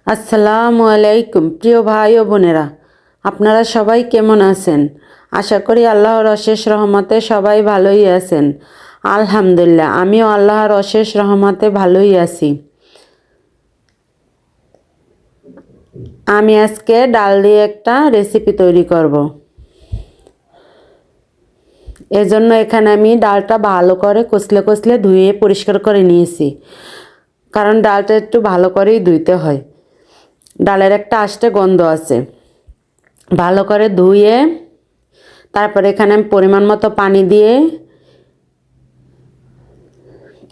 আসসালামু আলাইকুম প্রিয় ভাই ও বোনেরা, আপনারা সবাই কেমন আছেন? আশা করি আল্লাহর অশেষ রহমতে সবাই ভালোই আছেন। আলহামদুলিল্লাহ, আমিও আল্লাহর অশেষ রহমতে ভালোই আছি। আমি আজকে ডাল দিয়ে একটা রেসিপি তৈরি করব। এজন্য এখানে আমি ডালটা ভালো করে কষলে কষলে ধুয়ে পরিষ্কার করে নিয়েছি, কারণ ডালটা একটু ভালো করেই ধুইতে হয়। ডালের একটা আষ্টে গন্ধ আছে। ভালো করে ধুয়ে তারপরে এখানে আমি পরিমাণ মতো পানি দিয়ে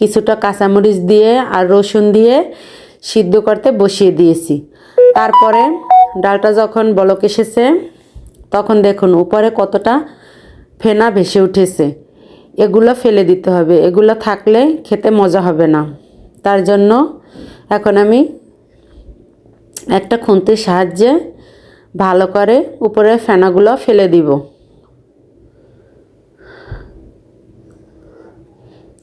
কিছুটা কাঁচামরিচ দিয়ে আর রসুন দিয়ে সিদ্ধ করতে বসিয়ে দিয়েছি। তারপরে ডালটা যখন বলক এসেছে তখন দেখুন উপরে কতটা ফেনা ভেসে উঠেছে। এগুলো ফেলে দিতে হবে, এগুলো থাকলে খেতে মজা হবে না। তার জন্য এখন আমি একটা খুন্তির সাহায্যে ভালো করে উপরের ফেনাগুলো ফেলে দিব।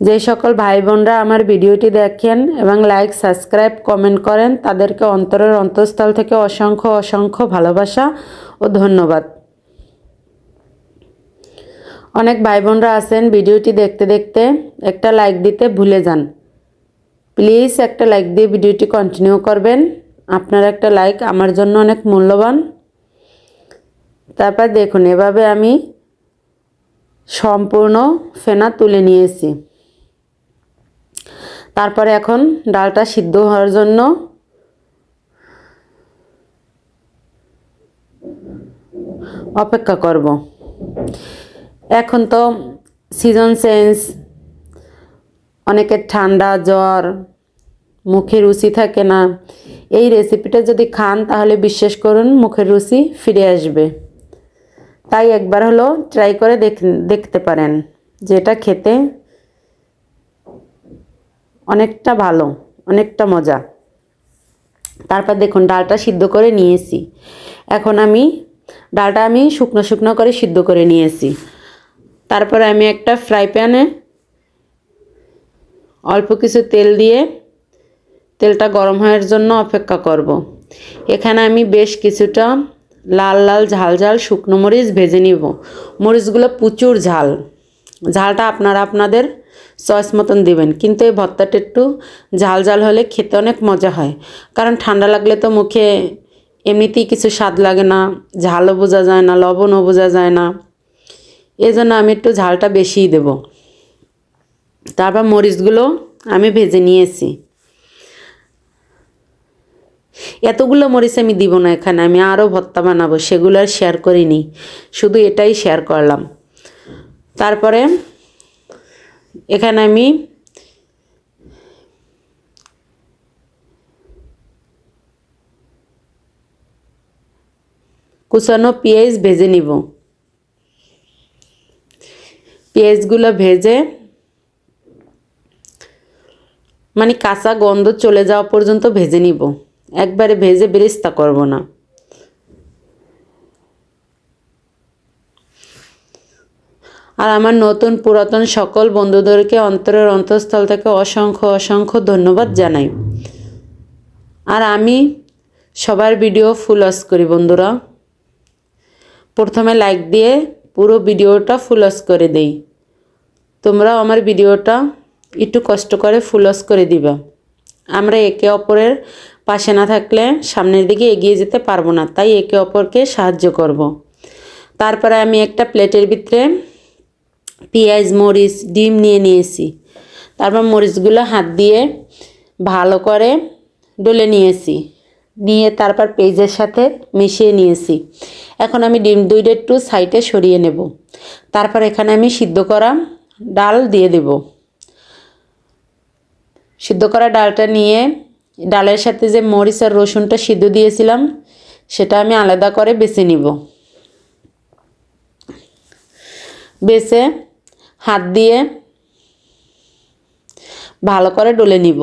যে সকল ভাই বোনরা আমার ভিডিওটি দেখেন এবং লাইক সাবস্ক্রাইব কমেন্ট করেন তাদেরকে অন্তরের অন্তঃস্থল থেকে অসংখ্য অসংখ্য ভালোবাসা ও ধন্যবাদ। অনেক ভাই বোনরা আছেন ভিডিওটি দেখতে দেখতে একটা লাইক দিতে ভুলে যান। প্লিজ একটা লাইক দিয়ে ভিডিওটি কন্টিনিউ করবেন। আপনার একটা লাইক আমার জন্য অনেক মূল্যবান। তারপর দেখুন এভাবে আমি সম্পূর্ণ ফেনা তুলে নিয়েছি। তারপরে এখন ডালটা সিদ্ধ হওয়ার জন্য অপেক্ষা করব। এখন তো সিজন চেঞ্জ, অনেকের ঠান্ডা জ্বর, মুখে রুচি থাকে না। এই রেসিপিটা যদি খান তাহলে বিশ্বাস করুন মুখের রুচি ফিরে আসবে। তাই একবার হলো ট্রাই করে দেখতে পারেন, যে এটা খেতে অনেকটা ভালো, অনেকটা মজা। তারপর দেখুন ডালটা সিদ্ধ করে নিয়েছি। এখন ডালটা আমি শুকনো শুকনো করে সিদ্ধ করে নিয়েছি। তারপরে আমি একটা ফ্রাই প্যানে অল্প কিছু তেল দিয়ে তেলটা গরম হওয়ার জন্য অপেক্ষা করব। এখানে আমি বেশ কিছুটা লাল লাল ঝাল ঝাল শুকনো মরিচ ভেজে নিব। মরিচগুলো প্রচুর ঝাল, ঝালটা আপনারা আপনাদের চয়েস মতন দিবেন, কিন্তু এই ভর্তাটা একটু ঝাল ঝাল হলে খেতে অনেক মজা হয়। কারণ ঠান্ডা লাগলে তো মুখে এমনিতেই কিছু স্বাদ লাগে না, ঝালও বোঝা যায় না, লবণও বোঝা যায় না। এই জন্য আমি একটু ঝালটা বেশিই দেব। তারপর মরিচগুলো আমি ভেজে নিয়েছি। এতগুলো মরিচ আমি দিব না, এখানে আমি আরও ভর্তা বানাবো, সেগুলো আর শেয়ার করিনি, শুধু এটাই শেয়ার করলাম। তারপরে এখানে আমি কুচানো পেঁয়াজ ভেজে নিব। পেঁয়াজগুলো ভেজে মানে কাঁচা গন্ধ চলে যাওয়া পর্যন্ত ভেজে নিব, একবারে ভেজে বেরেস্তা করব না। আর আমার নতুন পুরাতন সকল বন্ধুদেরকে অন্তরের অন্তঃস্থল থেকে অসংখ্য অসংখ্য ধন্যবাদ জানাই। আর আমি সবার ভিডিও ফুল ওয়াচ করি বন্ধুরা। প্রথমে লাইক দিয়ে পুরো ভিডিওটা ফুল ওয়াচ করে দেই। তোমরাও আমার ভিডিওটা একটু কষ্ট করে ফুল ওয়াচ করে দিবা। আমরা একে অপরের পাশে না থাকলে সামনের দিকে এগিয়ে যেতে পারবো না, তাই একে অপরকে সাহায্য করব। তারপরে আমি একটা প্লেটের ভিতরে পেঁয়াজ মরিচ ডিম নিয়ে নিয়েছি। তারপর মরিচগুলো হাত দিয়ে ভালো করে ডলে নিয়েছি, নিয়ে তারপর পেঁয়াজের সাথে মিশিয়ে নিয়েছি। এখন আমি ডিম দুইটা একটু সাইডে সরিয়ে নেব। তারপর এখানে আমি সিদ্ধ করা ডাল দিয়ে দেব। সিদ্ধ করা ডালটা নিয়ে ডালের সাথে যে মরিচ আর রসুনটা সিদ্ধ দিয়েছিলাম সেটা আমি আলাদা করে বেছে নিব। বেছে হাত দিয়ে ভালো করে ডলে নিব।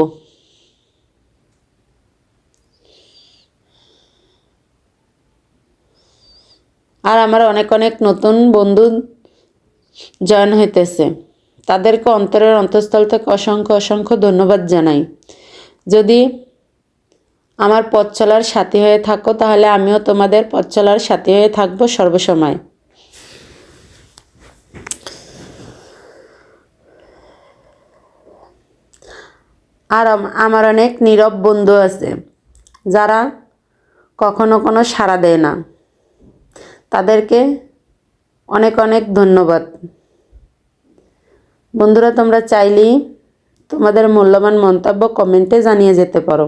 আর আমার অনেক অনেক নতুন বন্ধু জয়েন হইতেছে, তাদেরকে অন্তরের অন্তঃস্থল থেকে অসংখ্য অসংখ্য ধন্যবাদ জানাই। যদি আমার পথ চলার সাথী হয়ে থাকো, তাহলে আমিও তোমাদের পথ চলার সাথী হয়ে থাকবো সর্বসময়। আর আমার অনেক নীরব বন্ধু আছে যারা কখনো কোনো সাড়া দেয় না, তাদেরকে অনেক অনেক ধন্যবাদ। বন্ধুরা, তোমরা চাইলেই তোমাদের মূল্যবান মন্তব্য কমেন্টে জানিয়ে যেতে পারো।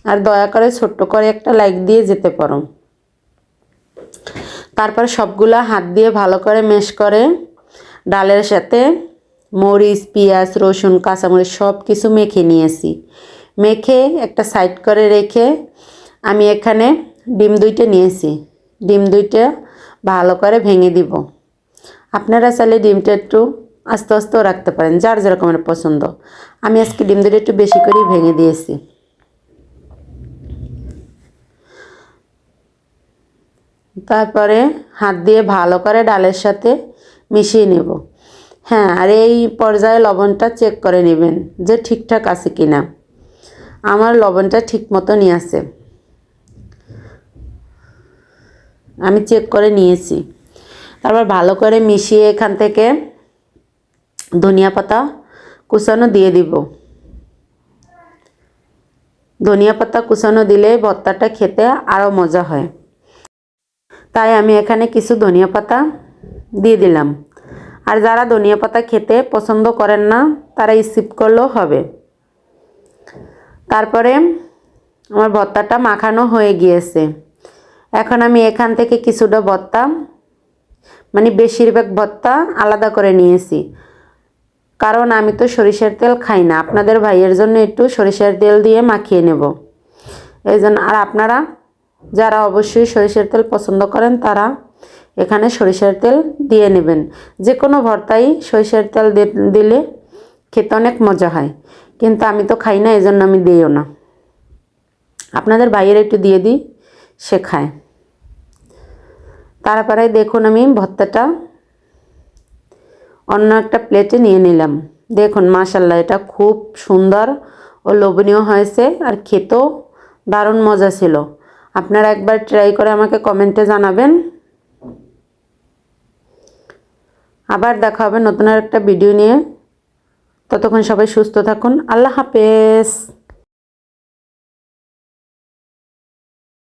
আর দয়া করে ছোট্ট করে একটা লাইক দিয়ে যেতে পারো। তারপর সবগুলা হাত দিয়ে ভালো করে মেশ করে ডালের সাথে মরিচ, পেঁয়াজ, রসুন, কাঁচামরিচ সব কিছু মেখে নিয়েছি। মেখে একটা সাইড করে রেখে আমি এখানে ডিম 2টা নিয়েছি। ডিম 2টা ভালো করে ভেঙে দিব। আপনারা চাইলে ডিমটা একটু আস্তে আস্তেও রাখতে পারেন, যার যেরকমের পছন্দ। আমি আজকে ডিম 2টা একটু বেশি করেই ভেঙে দিয়েছি। তারপরে হাত দিয়ে ভালো করে ডালের সাথে মিশিয়ে নেব। হ্যাঁ, আর এই পর্যায়ে লবণটা চেক করে নেবেন যে ঠিকঠাক আছে কি না। আমার লবণটা ঠিক মতনই আছে, আমি চেক করে নিয়েছি। তারপর ভালো করে মিশিয়ে এখান থেকে ধনিয়া পাতা কুচানো দিয়ে দিব। ধনিয়া পাতা কুচানো দিলে ভর্তাটা খেতে আরও মজা হয়, তাই আমি এখানে কিছু ধনিয়া পাতা দিয়ে দিলাম। আর যারা ধনিয়া পাতা খেতে পছন্দ করেন না তারা স্কিপ করলেও হবে। তারপরে আমার ভর্তাটা মাখানো হয়ে গিয়েছে। এখন আমি এখান থেকে কিছুটা ভর্তা, মানে বেশিরভাগ ভর্তা আলাদা করে নিয়েছি, কারণ আমি তো সরিষার তেল খাই না। আপনাদের ভাইয়ের জন্য একটু সরিষার তেল দিয়ে মাখিয়ে নেব এই জন্য। আর আপনারা যারা অবশ্যই সরিষার তেল পছন্দ করেন তারা এখানে সরিষার তেল দিয়ে নেবেন। যে কোনো ভর্তাই সরিষার তেল দিলে খেতে অনেক মজা হয়, কিন্তু আমি তো খাই না, এই জন্য আমি দিইও না। আপনাদের ভাইয়ের একটু দিয়ে দিই, সে খায়। তারপরে দেখুন আমি ভর্তাটা অন্য একটা প্লেটে নিয়ে নিলাম। দেখুন মাশাআল্লাহ, এটা খুব সুন্দর ও লোভনীয় হয়েছে, আর খেতেও দারুণ মজা ছিল। আপনারা একবার ট্রাই করে আমাকে কমেন্টে জানাবেন। আবার দেখা হবে নতুন আর একটা ভিডিও নিয়ে। ততক্ষণ সবাই সুস্থ থাকুন। আল্লাহ হাফেজ।